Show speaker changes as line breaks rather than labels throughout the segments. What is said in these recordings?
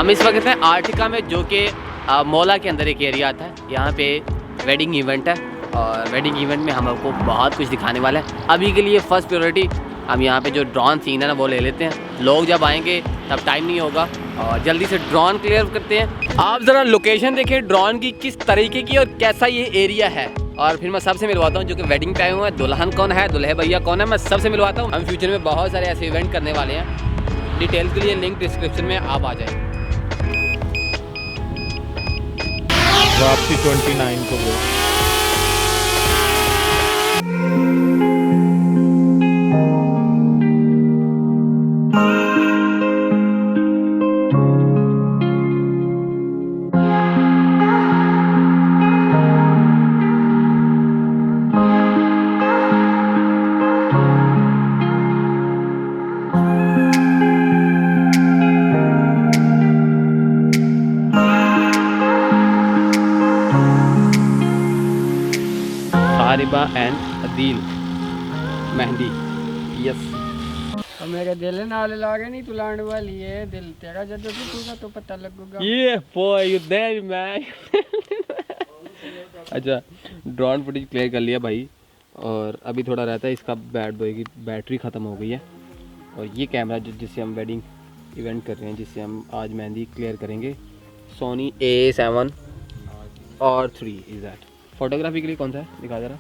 हम इस वक्त हैं आर्टिका में, जो कि मौला के अंदर एक एरिया आता है। यहाँ पे वेडिंग इवेंट है और वेडिंग इवेंट में हम आपको बहुत कुछ दिखाने वाला है। अभी के लिए फ़र्स्ट प्रायोरिटी हम यहाँ पे जो ड्रोन सीन है ना वो ले लेते हैं। लोग जब आएंगे तब टाइम नहीं होगा और जल्दी से ड्रोन क्लियर करते हैं। आप ज़रा लोकेशन देखें ड्रोन की किस तरीके की और कैसा ये एरिया है, और फिर मैं सबसे मिलवाता हूँ जो कि वेडिंग पे आए हुए हैं। दुल्हन कौन है, दुल्हे भैया कौन है, मैं सबसे मिलवाता हूँ। हम फ्यूचर में बहुत सारे ऐसे इवेंट करने वाले हैं। डिटेल्स के लिए लिंक डिस्क्रिप्शन में आप आ जाएँ।
वापसी 29 को गए।
आरिबा एंड अदील मेहंदी, यस।
मेरे दिल नाल लागे नहीं तू लाने वाली है, दिल तेरा जब टूटेगा तो पता लगेगा।
ये बॉय यू देयर मैन। अच्छा, ड्रोन फुटेज क्लियर कर लिया भाई, और अभी थोड़ा रहता है इसका बैड बॉय की बैटरी ख़त्म हो गई है। और ये कैमरा जिससे हम वेडिंग इवेंट कर रहे हैं, जिससे हम आज मेहंदी क्लियर करेंगे, सोनी A7 और 3 इज दैट। फोटोग्राफी के लिए कौन सा है दिखा जरा।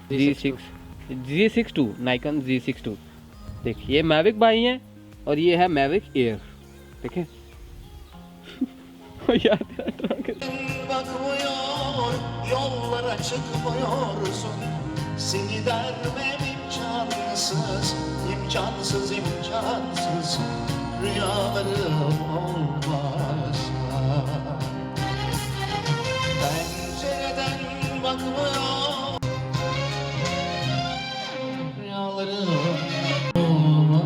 G62 Nikon G62। देखिए ये मैविक भाई हैं और ये है मैविक एयर। देखें यार
yollara çıkmıyorsun, seni dermem imkansız, imkansız, imkansız, rüyalarım olmazsa. Pencereden bakmıyor, rüyalarım olmaz.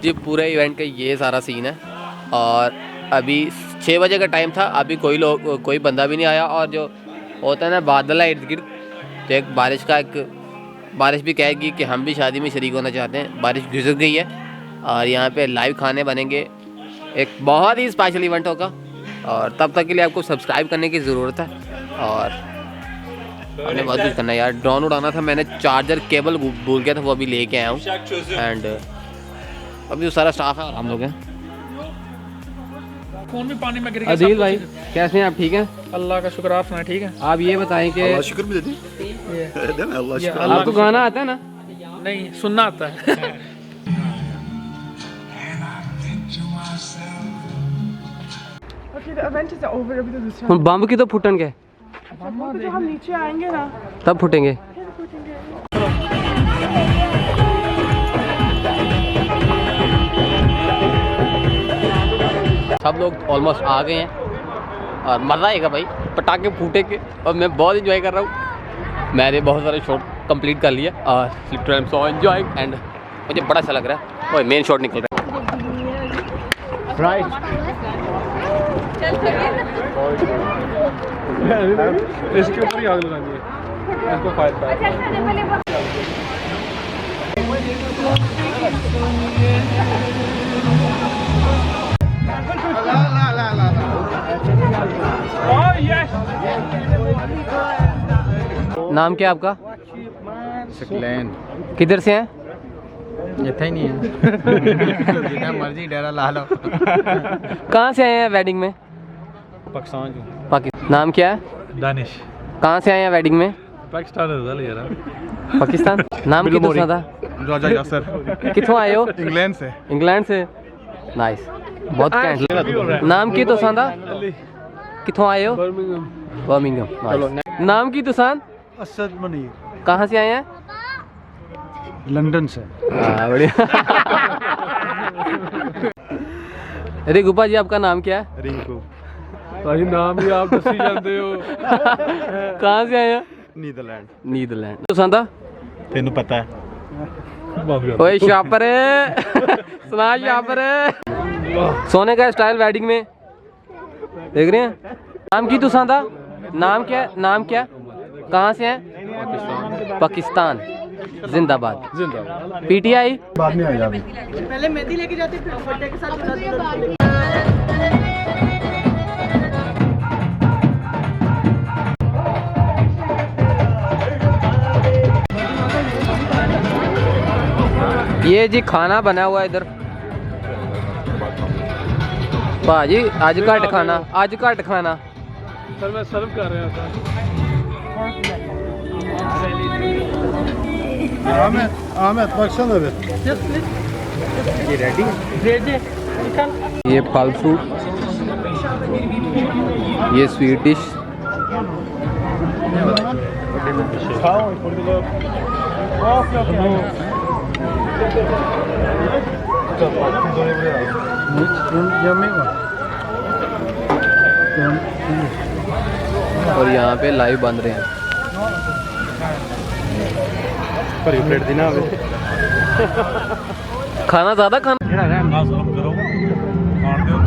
ये पूरे इवेंट का ये सारा सीन है। और अभी 6 बजे का टाइम था, अभी कोई बंदा भी नहीं आया। और जो होता है ना बादल है इर्द गिर्द, तो एक बारिश भी कहेगी कि हम भी शादी में शरीक होना चाहते हैं। बारिश गुजर गई है और यहाँ पे लाइव खाने बनेंगे। एक बहुत ही स्पेशल इवेंट होगा और तब तक के लिए आपको सब्सक्राइब करने की ज़रूरत है। और हमने बहुत कुछ करना है यार। ड्रोन उड़ाना था, मैंने चार्जर केबल भूल गया था, वो अभी लेके आया हूँ। एंड अभी जो सारा स्टाफ है और हम लोग हैं।
फोन भी पानी में गिर गया।
अदील भाई कैसे हैं आप, ठीक हैं?
अल्लाह का शुक्र, आप सुनाए ठीक है?
आप ये बताएं कि
Allah şükür mü dedi? Allah şükür.
आपको गाना आता है ना?
नहीं, सुनना आता है।
Okay, the event is over. अभी तो दूसरा।
हम बम की तो फुटन के
तो हम नीचे आएंगे ना,
तब फुटेंगे।
फिर फूटेंगे।
सब लोग ऑलमोस्ट आ गए हैं और मज़ा आएगा भाई, पटाखे फूटेंगे। और मैं बहुत इंजॉय कर रहा हूँ। मैंने बहुत सारे शॉट कंप्लीट कर लिया और literally I am so enjoying and मुझे बड़ा अच्छा लग रहा है। और मेन शॉट निकल रहा है राइट।
इसके ऊपर ही आग लगानी है, इसको फायर।
नाम क्या है आपका?
सकलैन।
किधर से हैं?
इतना ही नहीं है। जितना मर्जी डेरा ला लो।
कहाँ से आए हैं वेडिंग में? पाकिस्तान। नाम क्या है?
दानिश।
कहाँ से आए हैं वेडिंग में?
पाकिस्तान।
पाकिस्तान। नाम की दूसरा था?
राजा यासर।
कितों आए हो?
इंग्लैंड से।
इंग्लैंड से। नाइस, बहुत कैंट। नाम की तुसां दा? कितों आए हो? बर्मिंघम। नाम की तुसां?
असद मनीर।
कहाँ से आए हैं?
लंदन से।
बढ़िया। अरे गुप्पा जी आपका नाम क्या है?
रिंकू।
भाई नाम ही आप दसी जाते हो।
कहाँ से आए हैं?
नीदरलैंड।
नीदरलैंड। तुसां दा?
तेनू पता है?
ओए शापर सुना शापर। सोने का स्टाइल वेडिंग में देख रहे हैं। नाम की तुसां दा? नाम क्या? नाम क्या? कहाँ से हैं? पाकिस्तान जिंदाबाद।
जिंदाबाद।
पीटीआई
बाद में आएगा अभी।
पहले मेहंदी लेके जाते फिर दुपट्टे के साथ
ये जी खाना बना हुआ है इधर भाजी। आज घट खाना, आज घट खाना।
सर मैं सर्व कर रहा था। Ahmet baksana bir.
ये रेडी
ये फल फ्रूट, ये स्वीट डिश, और यहाँ पे लाइव बन रहे हैं।
प्लेट दी ना
खाना ज़्यादा खाना,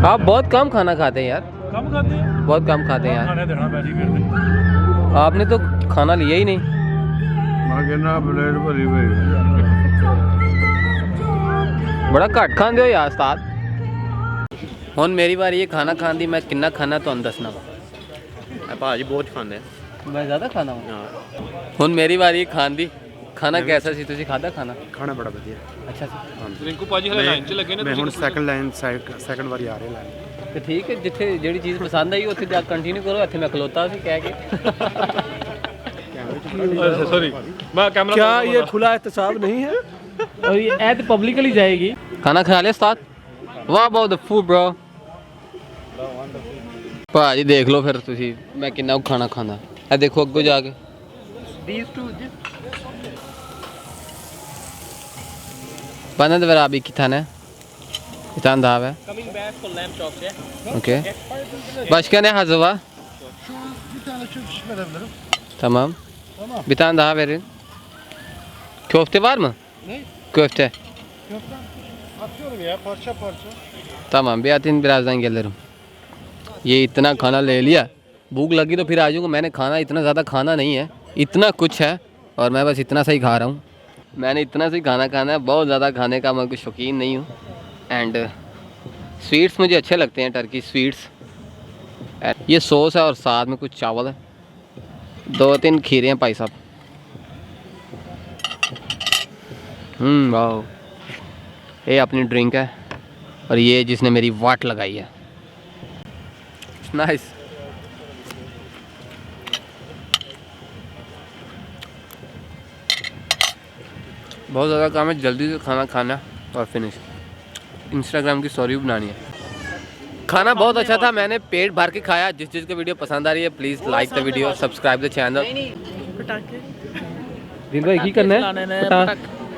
आप बहुत कम खाना खाते हैं यार,
कम खाते हैं,
बहुत कम खाते हैं यार।
खाने देना पैसे फिर दे।
आपने तो खाना लिया ही नहीं। बड़ा घट खाते हो यार उस्ताद। हुण मेरी बारी ये खाना खान दी, मैं कितना खाना तुहानू दसना
भाजी बहुत खाने
मैं ज़्यादा खाना हूँ। हुण मेरी बारी खान दी। खाना कैसा सी, तुसी खादा खाना?
खाना बड़ा बढ़िया।
अच्छा सी।
रिंकू पाजी हले लाइन च लगे ने।
मैं हुण सेकंड वारी आ रहा लाइन
तो ठीक है, जिथे जेड़ी चीज़ पसंद आई उत्थे जा कंटिन्यू करो। इत्थे मैं खलोता सी कह के।
सॉरी मैं कैमरा। क्या ये खुला एहतसाब नहीं है?
और ये ऐड पब्लिकली जाएगी। खाना खा लिया उस्ताद? वाह अबाउट द फूड ब्रो। भाजी देख लो फिर तुसी मैं कितना खाना खाना। ए देखो अगो जाके Bana da ver abi 2 tane. Bir tane daha ver.
Coming back for lamb chops, yeah?
Okey. Başka ne hazır var?
Bir tane çöp şiş verebilirim.
Tamam.
Tamam.
Bir tane daha verin. Köfte var mı?
Ne?
Köfte.
Köften atıyorum ya parça parça.
Tamam bir atın birazdan gelirim. ये इतना खाना ले लिया, भूख लगी तो फिर आ जाऊँगा। मैंने खाना इतना ज़्यादा खाना नहीं है, इतना कुछ है और मैं बस इतना सा ही खा रहा हूँ। मैंने इतना सा ही खाना खाना है, बहुत ज़्यादा खाने का मैं कुछ शौकीन नहीं हूँ। एंड स्वीट्स मुझे अच्छे लगते हैं, टर्की स्वीट्स। ये सॉस है और साथ में कुछ चावल है, 2-3 खीरे हैं भाई साहब। वाह। ये अपनी ड्रिंक है और ये जिसने मेरी वाट लगाई है। नाइस। बहुत ज़्यादा काम है, जल्दी से खाना खाना और फिनिश। इंस्टाग्राम की स्टोरी बनानी है। खाना बहुत अच्छा था, मैंने पेट भर के खाया। जिस चीज़ को वीडियो पसंद आ रही है please like the video, subscribe the channel. दिन भाई की करना है?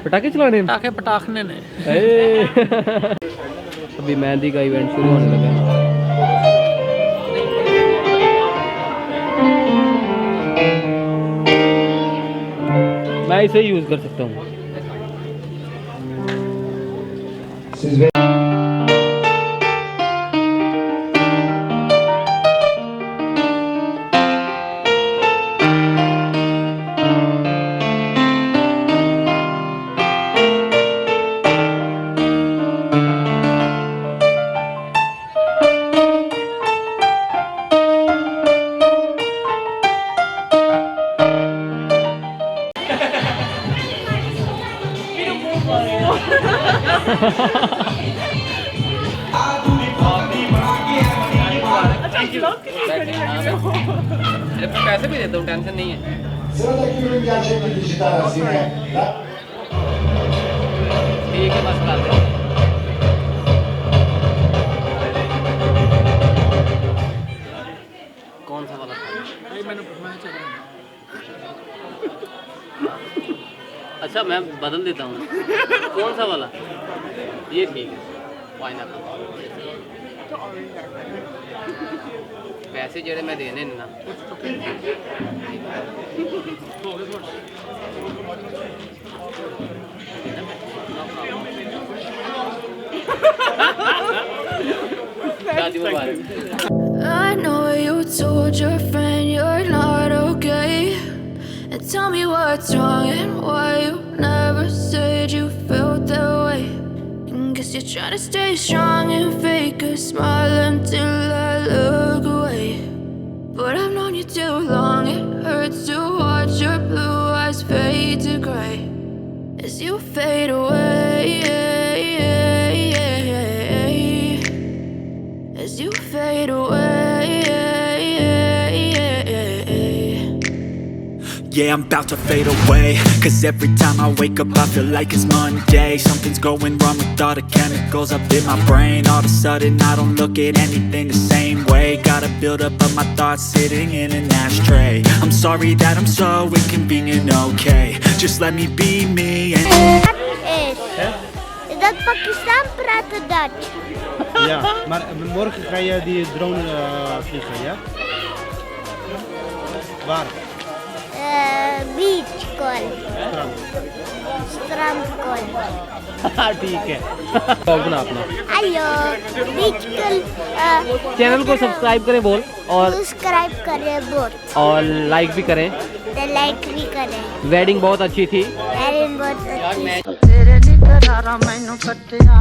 पटाखे चलाने,
पटाखने ने।
अभी मेहंदी का इवेंट शुरू होने लगा है। मैं इसे यूज़ कर सकता हूँ। पैसे भी देता हूँ, टेंशन नहीं है।
Sıradaki ürün gerçek bir dijital hazine.
ठीक है बस कर दे। कौन सा वाला अच्छा मैं बदल देता हूँ। कौन सा वाला? ये ठीक है, पाइनएप्पल। पैसे जेड़े मैं देने ना
I know you told your friend you're not okay, and tell me what's wrong and why you never said you felt that way. And guess you're trying to stay strong and fake a smile until I look away. But I've known you too long, it hurts to watch your blue eyes fade to gray as you fade away, as you fade away.
Yeah, I'm about to fade away, cause every time I wake up I feel like it's Monday. Something's going wrong with all the chemicals up in my brain. All of a sudden I don't look at anything the same way. Gotta build up of my thoughts sitting in an ashtray. I'm sorry that I'm so inconvenient, okay? Just let me be me and...
Is dat Pakistan praten Dutch?
Ja, maar morgen ga je die drone vliegen, ja? Waar?
Beach call. Strand call.
ठीक है अपना अपना
hello बीच call
channel को subscribe करें बोल और
subscribe करें बहुत
और लाइक भी करें,
लाइक भी करें।
वेडिंग बहुत अच्छी थी।
वेडिंग बहुत अच्छी।
तेरे निकरारा मैनू कट्टिया